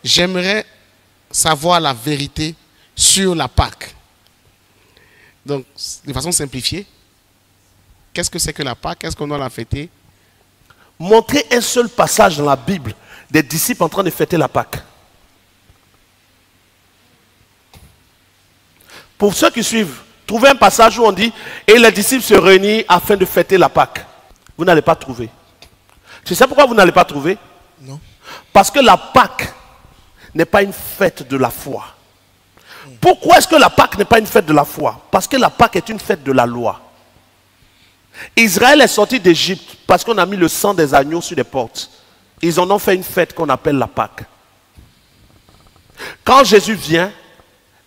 j'aimerais savoir la vérité sur la Pâque. Donc, de façon simplifiée, qu'est-ce que c'est que la Pâque? Est-ce qu'on doit la fêter? Montrez un seul passage dans la Bible des disciples en train de fêter la Pâque. Pour ceux qui suivent, trouvez un passage où on dit « Et les disciples se réunissent afin de fêter la Pâque ». Vous n'allez pas trouver. Tu sais pourquoi vous n'allez pas trouver? Non. Parce que la Pâque n'est pas une fête de la foi. Pourquoi est-ce que la Pâque n'est pas une fête de la foi? Parce que la Pâque est une fête de la loi. Israël est sorti d'Égypte parce qu'on a mis le sang des agneaux sur les portes. Ils en ont fait une fête qu'on appelle la Pâque. Quand Jésus vient,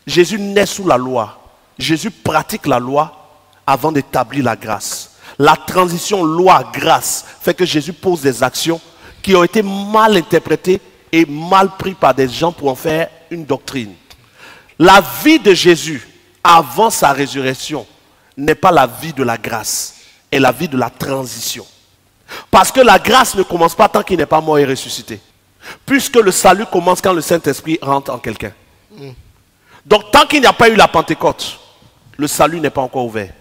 Jésus naît sous la loi. Jésus pratique la loi avant d'établir la grâce. La transition loi-grâce fait que Jésus pose des actions qui ont été mal interprétées et mal prises par des gens pour en faire une doctrine. La vie de Jésus avant sa résurrection n'est pas la vie de la grâce, est la vie de la transition. Parce que la grâce ne commence pas tant qu'il n'est pas mort et ressuscité. Puisque le salut commence quand le Saint-Esprit rentre en quelqu'un. Donc tant qu'il n'y a pas eu la Pentecôte, le salut n'est pas encore ouvert.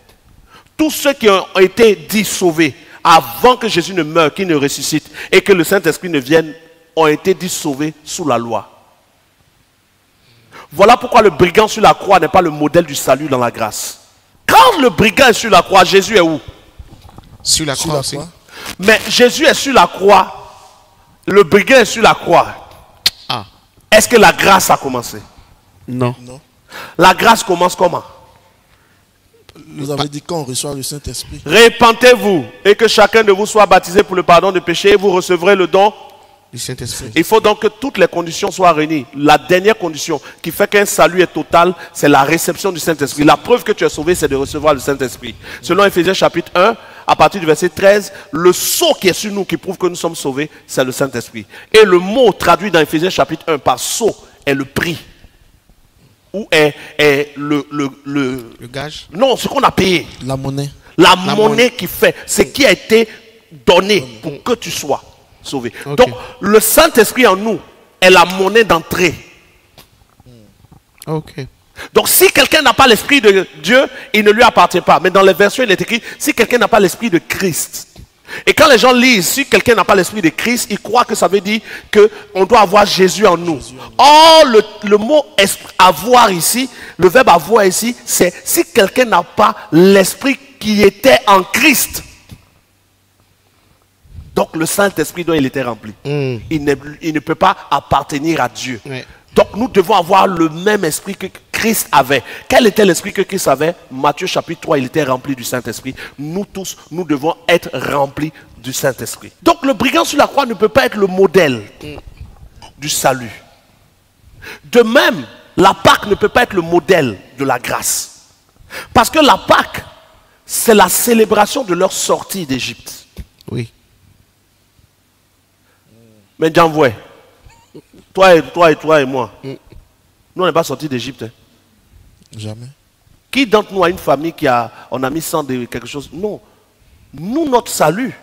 Tous ceux qui ont été dits sauvés avant que Jésus ne meure, qu'il ne ressuscite et que le Saint-Esprit ne vienne, ont été dits sauvés sous la loi. Voilà pourquoi le brigand sur la croix n'est pas le modèle du salut dans la grâce. Quand le brigand est sur la croix, Jésus est où? Sur la croix aussi. Mais Jésus est sur la croix, le brigand est sur la croix. Ah. Est-ce que la grâce a commencé? Non. Non. La grâce commence comment? Vous avez dit qu'on reçoit le Saint-Esprit. Répentez-vous et que chacun de vous soit baptisé pour le pardon des péchés et vous recevrez le don Du Saint-Esprit. Il faut donc que toutes les conditions soient réunies. La dernière condition qui fait qu'un salut est total, c'est la réception du Saint-Esprit. La preuve que tu es sauvé, c'est de recevoir le Saint-Esprit. Selon Ephésiens chapitre 1, à partir du verset 13, le sceau qui est sur nous, qui prouve que nous sommes sauvés, c'est le Saint-Esprit. Et le mot traduit dans Ephésiens chapitre 1 par sceau est le prix. Ou est le gage? Non, ce qu'on a payé. La monnaie. La monnaie qui fait, ce qui a été donné pour que tu sois sauvé. Okay. Donc, le Saint-Esprit en nous est la monnaie d'entrée. Ok. Donc, si quelqu'un n'a pas l'Esprit de Dieu, il ne lui appartient pas. Mais dans les versions, il est écrit, si quelqu'un n'a pas l'Esprit de Christ. Et quand les gens lisent, si quelqu'un n'a pas l'Esprit de Christ, ils croient que ça veut dire qu'on doit avoir Jésus en nous. Or, le mot avoir ici, le verbe avoir ici, c'est si quelqu'un n'a pas l'Esprit qui était en Christ. Donc le Saint-Esprit dont il était rempli, il ne peut pas appartenir à Dieu. Ouais. Donc nous devons avoir le même esprit que Christ avait. Quel était l'esprit que Christ avait? Matthieu chapitre 3, il était rempli du Saint-Esprit. Nous tous, nous devons être remplis du Saint-Esprit. Donc le brigand sur la croix ne peut pas être le modèle du salut. De même, la Pâque ne peut pas être le modèle de la grâce. Parce que la Pâque, c'est la célébration de leur sortie d'Égypte. Oui. Mais Djanvoué, toi et moi, nous on n'est pas sortis d'Égypte. Hein. Jamais. Qui d'entre nous a une famille on a mis sang de quelque chose? Non. Nous, notre salut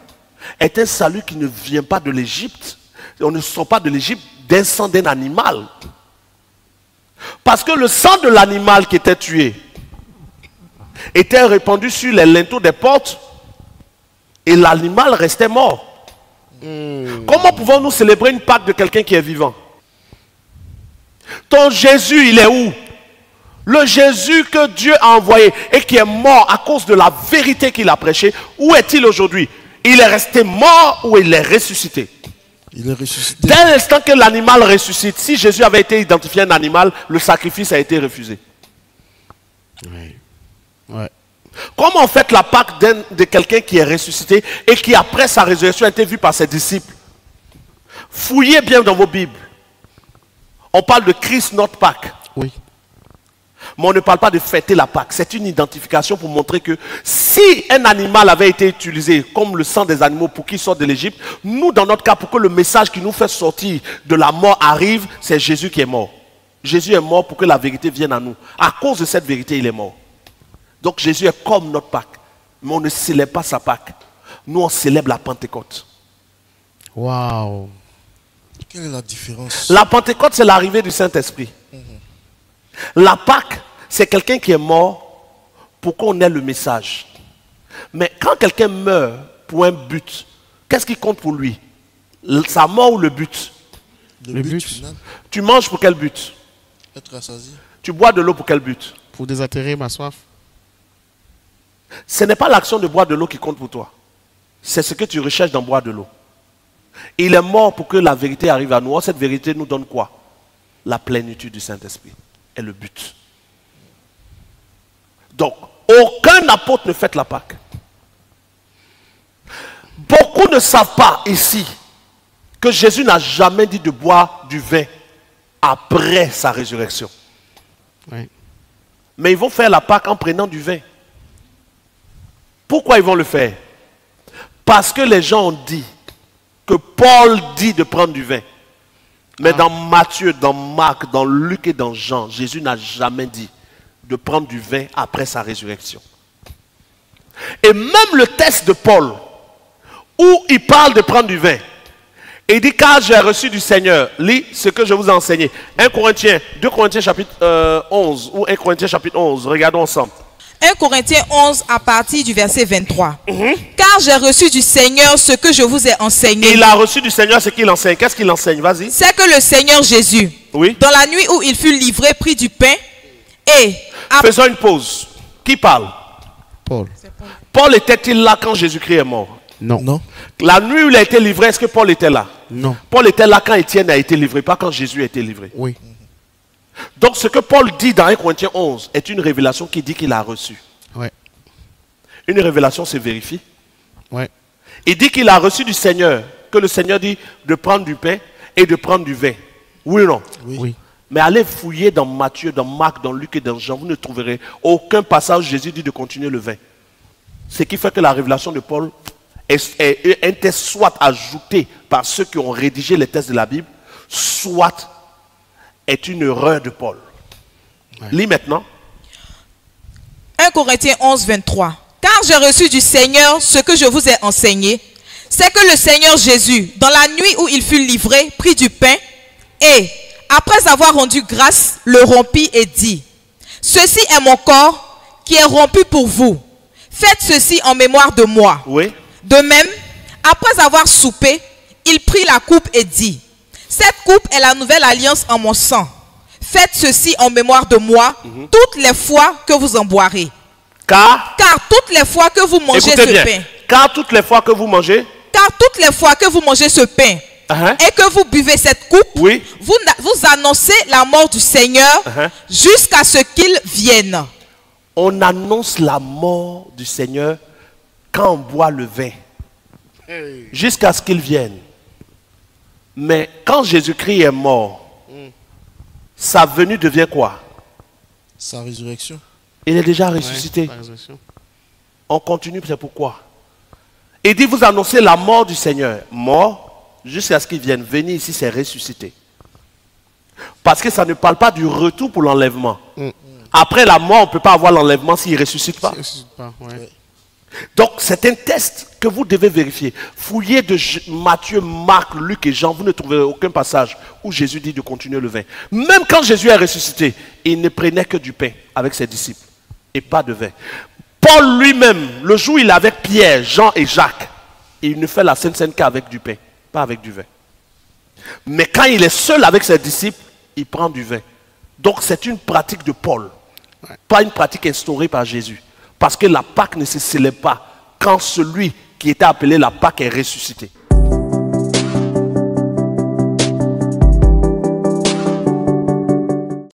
est un salut qui ne vient pas de l'Égypte. On ne sort pas de l'Égypte d'un sang d'un animal. Parce que le sang de l'animal qui était tué était répandu sur les linteaux des portes et l'animal restait mort. Comment pouvons-nous célébrer une Pâque de quelqu'un qui est vivant? Ton Jésus, il est où? Le Jésus que Dieu a envoyé et qui est mort à cause de la vérité qu'il a prêchée, où est-il aujourd'hui? Il est resté mort ou il est ressuscité? Il est ressuscité. Dès l'instant que l'animal ressuscite, si Jésus avait été identifié un animal, le sacrifice a été refusé. Oui. Ouais. Comment on fait la Pâque de quelqu'un qui est ressuscité et qui après sa résurrection a été vu par ses disciples? Fouillez bien dans vos Bibles. On parle de Christ, notre Pâque. Oui. Mais on ne parle pas de fêter la Pâque. C'est une identification pour montrer que si un animal avait été utilisé comme le sang des animaux pour qu'il sorte de l'Égypte, nous, dans notre cas, pour que le message qui nous fait sortir de la mort arrive, c'est Jésus qui est mort. Jésus est mort pour que la vérité vienne à nous. À cause de cette vérité, il est mort. Donc Jésus est comme notre Pâque. Mais on ne célèbre pas sa Pâque. Nous, on célèbre la Pentecôte. Waouh. Quelle est la différence? La Pentecôte, c'est l'arrivée du Saint-Esprit. La Pâque, c'est quelqu'un qui est mort pour qu'on ait le message. Mais quand quelqu'un meurt pour un but, qu'est-ce qui compte pour lui? Sa mort ou le but? Le but final, Tu manges pour quel but? être rassasié. Tu bois de l'eau pour quel but? Pour désaltérer ma soif. Ce n'est pas l'action de boire de l'eau qui compte pour toi. C'est ce que tu recherches dans boire de l'eau. Il est mort pour que la vérité arrive à nous. Or, cette vérité nous donne quoi? La plénitude du Saint-Esprit est le but. Donc, aucun apôtre ne fête la Pâque. Beaucoup ne savent pas ici que Jésus n'a jamais dit de boire du vin après sa résurrection. Oui. Mais ils vont faire la Pâque en prenant du vin. Pourquoi ils vont le faire? Parce que les gens ont dit que Paul dit de prendre du vin. Mais dans Matthieu, dans Marc, dans Luc et dans Jean, Jésus n'a jamais dit de prendre du vin après sa résurrection. Et même le texte de Paul, où il parle de prendre du vin, il dit car j'ai reçu du Seigneur, lis ce que je vous ai enseigné. 2 Corinthiens chapitre 11 ou 1 Corinthiens chapitre 11, regardons ensemble. 1 Corinthiens 11 à partir du verset 23. Car j'ai reçu du Seigneur ce que je vous ai enseigné. Il a reçu du Seigneur ce qu'il enseigne. Qu'est-ce qu'il enseigne? Vas-y. C'est que le Seigneur Jésus, Oui. dans la nuit où il fut livré, prit du pain et... Faisons une pause. Qui parle? Paul. Paul était-il là quand Jésus-Christ est mort? Non. Non. La nuit où il a été livré, est-ce que Paul était là? Non. Paul était là quand Étienne a été livré, pas quand Jésus a été livré. Oui. Donc ce que Paul dit dans 1 Corinthiens 11 est une révélation qui dit qu'il a reçu. Ouais. Une révélation se vérifie. Ouais. Il dit qu'il a reçu du Seigneur, que le Seigneur dit de prendre du pain et de prendre du vin. Oui ou non? Oui. Mais allez fouiller dans Matthieu, dans Marc, dans Luc et dans Jean, vous ne trouverez aucun passage où Jésus dit de continuer le vin. Ce qui fait que la révélation de Paul est un texte soit ajouté par ceux qui ont rédigé les textes de la Bible, soit est une erreur de Paul. Ouais. Lis maintenant. 1 Corinthiens 11, 23. Car j'ai reçu du Seigneur ce que je vous ai enseigné, c'est que le Seigneur Jésus, dans la nuit où il fut livré, prit du pain et, après avoir rendu grâce, le rompit et dit, ceci est mon corps qui est rompu pour vous. Faites ceci en mémoire de moi. Oui. De même, après avoir soupé, il prit la coupe et dit, cette coupe est la nouvelle alliance en mon sang. Faites ceci en mémoire de moi toutes les fois que vous en boirez. Car toutes les fois que vous mangez écoutez ce bien, pain, car toutes les fois que vous mangez, ce pain et que vous buvez cette coupe, oui. vous annoncez la mort du Seigneur jusqu'à ce qu'il vienne. On annonce la mort du Seigneur quand on boit le vin, jusqu'à ce qu'il vienne. Mais quand Jésus-Christ est mort, sa venue devient quoi? Sa résurrection. Il est déjà ressuscité. Ouais, la résurrection. On continue, c'est pourquoi. Il dit, vous annoncez la mort du Seigneur. Mort, jusqu'à ce qu'il vienne. Venir ici, c'est ressusciter. Parce que ça ne parle pas du retour pour l'enlèvement. Après la mort, on ne peut pas avoir l'enlèvement s'il ne ressuscite pas. Il ressuscite pas, ouais. Donc, c'est un test que vous devez vérifier. Fouillez de Matthieu, Marc, Luc et Jean, vous ne trouverez aucun passage où Jésus dit de continuer le vin. Même quand Jésus est ressuscité, il ne prenait que du pain avec ses disciples et pas de vin. Paul lui-même, le jour où il est avec Pierre, Jean et Jacques, il ne fait la Sainte Seine qu'avec du pain, pas avec du vin. Mais quand il est seul avec ses disciples, il prend du vin. Donc, c'est une pratique de Paul, pas une pratique instaurée par Jésus. Parce que la Pâque ne se célèbre pas quand celui qui était appelé la Pâque est ressuscité.